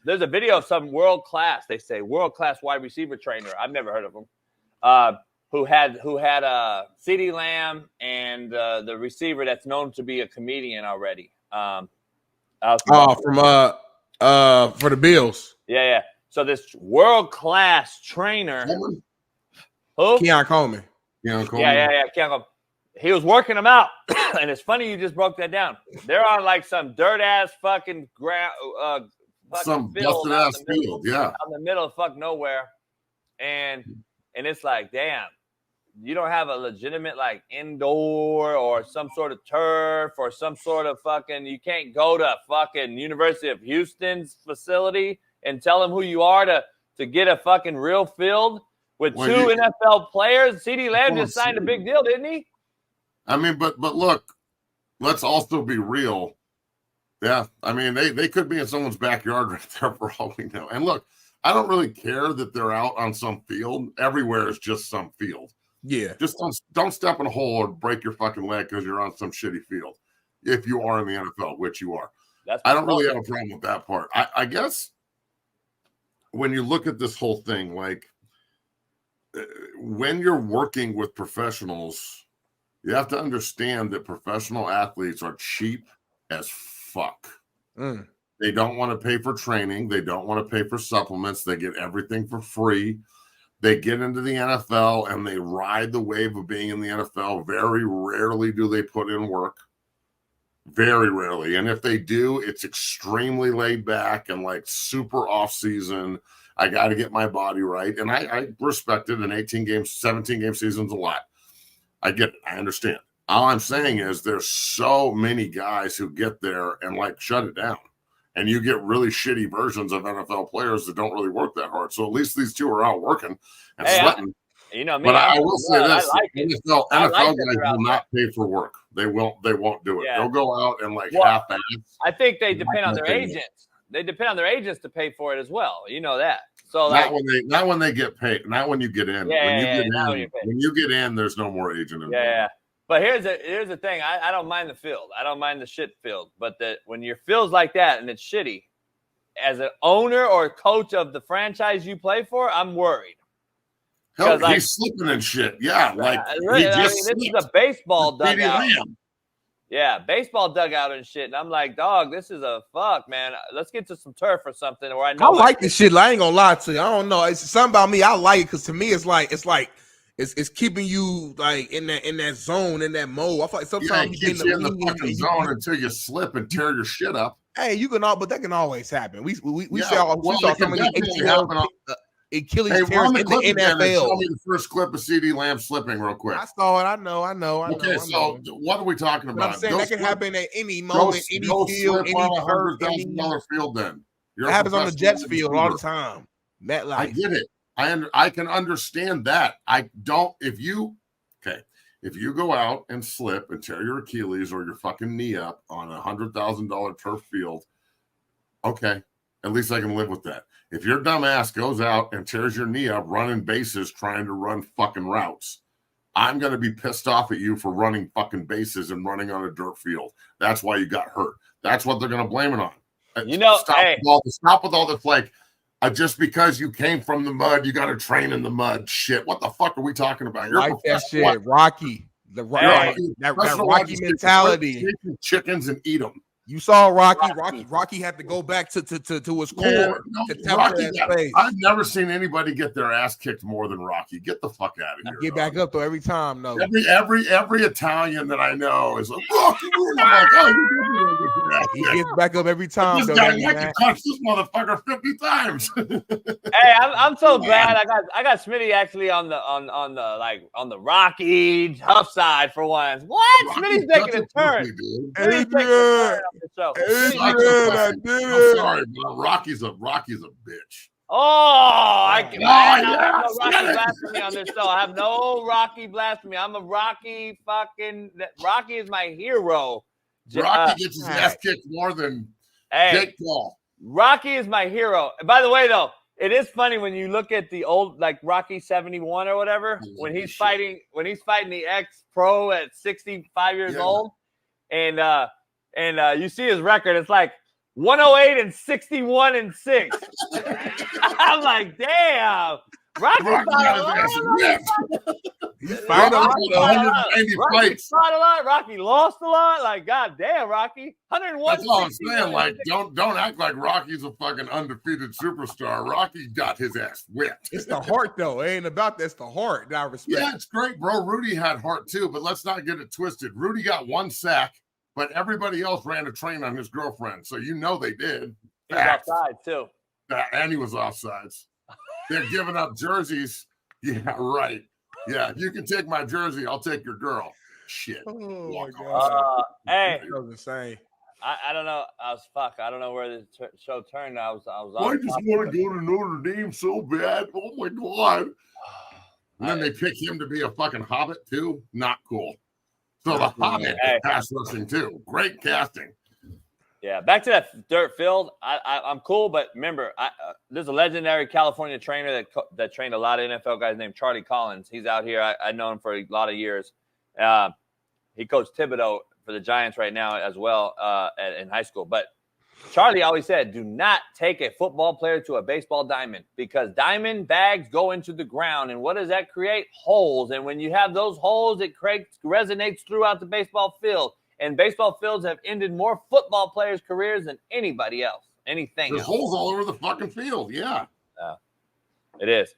there's a video of some world-class, they say, world-class wide receiver trainer. I've never heard of him. Who had Ceedee Lamb and the receiver that's known to be a comedian already. For the Bills. Yeah. So this world-class trainer, who? Keon Coleman. Yeah. Keon Coleman. He was working them out, and it's funny you just broke that down. They're on like some dirt-ass fucking ground, some busted-ass field, yeah, out in the middle of fuck nowhere, and it's like, damn. You don't have a legitimate like indoor or some sort of turf or some sort of fucking, you can't go to fucking University of Houston's facility and tell them who you are to get a fucking real field with two NFL players. Ceedee Lamb just signed a big deal, didn't he? I mean, but look, let's also be real. Yeah, I mean, they could be in someone's backyard right there for all we know. And look, I don't really care that they're out on some field. Everywhere is just some field. Yeah. Just don't step in a hole or break your fucking leg because you're on some shitty field. If you are in the NFL, which you are. I don't really have a problem with that part. I guess when you look at this whole thing, like when you're working with professionals, you have to understand that professional athletes are cheap as fuck. They don't want to pay for training. They don't want to pay for supplements. They get everything for free. They get into the NFL and they ride the wave of being in the NFL. Very rarely do they put in work. Very rarely. And if they do, it's extremely laid back and like super off season. I got to get my body right. And I respect it. An 18-game, 17-game season's a lot. I get it. I understand. All I'm saying is there's so many guys who get there and like shut it down. And you get really shitty versions of NFL players that don't really work that hard. So at least these two are out working and sweating. But I will say this: NFL guys will not pay for work. They won't do it. Yeah. They'll go out and like half-ass. I think they depend on their agents. They depend on their agents to pay for it as well. You know that. So not when they get paid. Not when you get in. When you get in, there's no more agent involved. Yeah. But here's the thing. I don't mind the field. I don't mind the shit field. But when your field's like that and it's shitty, as an owner or coach of the franchise you play for, I'm worried. Hell, he's slipping and shit. Yeah, this is a baseball dugout. Yeah, baseball dugout and shit. And I'm like, dog, this is a fuck, man. Let's get to some turf or something. Where I like this shit. I ain't gonna lie to you. I don't know. It's something about me. I like it because to me, it's keeping you like in that zone, in that mode. I feel like sometimes you get in the fucking zone until you slip and tear your shit up. Hey, but that can always happen. We saw so many Achilles tears in the NFL. Show me the first clip of Ceedee Lamb slipping real quick. I saw it. I know. Okay, so what are we talking about? I'm saying that can happen at any moment, any field, any $100,000 field. Then it happens on the Jets field all the time. MetLife. I get it. I can understand that. If you go out and slip and tear your Achilles or your fucking knee up on $100,000 turf field, okay, at least I can live with that. If your dumb ass goes out and tears your knee up running bases trying to run fucking routes, I'm going to be pissed off at you for running fucking bases and running on a dirt field. That's why you got hurt. That's what they're going to blame it on. Stop with all this like, just because you came from the mud, you got to train in the mud. Shit, what the fuck are we talking about? You're like that shit, what? Rocky. That Rocky mentality. Chickens and eat them. You saw Rocky had to go back to his core to temper that space. I've never seen anybody get their ass kicked more than Rocky. Get the fuck out of here. Get back up though every time. No, every Italian that I know is like, Rocky. I'm like, he gets back up every time. This guy had to touch this motherfucker 50 times. Hey, I'm so glad I got Smitty actually on the Rocky tough side for once. What? Smitty's taking a turn. I'm sorry, but Rocky's a bitch. I have no Rocky blasphemy on this show. I have no Rocky blasphemy. I'm a Rocky Rocky is my hero. Rocky gets his ass kicked more than Jake Paul. Rocky is my hero. By the way, though, it is funny when you look at the old like Rocky 71 or whatever when he's fighting the ex-pro at 65 years old, and you see his record. It's like 108 and 61 and 6. I'm like, damn. Rocky fought a lot. Rocky lost a lot. Like, god damn, Rocky. 101. That's all I'm saying. Like, don't act like Rocky's a fucking undefeated superstar. Rocky got his ass whipped. It's the heart, though. It ain't about that's the heart that I respect. Yeah, it's great, bro. Rudy had heart too, but let's not get it twisted. Rudy got 1 sack, but everybody else ran a train on his girlfriend. So you know they did. He was offside too. And he was offsides. They're giving up jerseys. Yeah, right. Yeah, you can take my jersey. I'll take your girl. Shit. Oh my God. Hey, that was insane. I don't know. I don't know where the show turned. I just want to go to Notre Dame so bad. Oh my God. And then they pick him to be a fucking hobbit too. Not cool. So the hobbit pass rushing too. Great casting. Yeah, back to that dirt field. I'm cool, but remember, there's a legendary California trainer that trained a lot of NFL guys named Charlie Collins. He's out here. I know him for a lot of years. He coached Thibodeau for the Giants right now as well in high school. But Charlie always said, do not take a football player to a baseball diamond because diamond bags go into the ground. And what does that create? Holes. And when you have those holes, it resonates throughout the baseball field. And baseball fields have ended more football players' careers than anybody else. Anything There's else. holes all over the fucking field. Yeah. It is.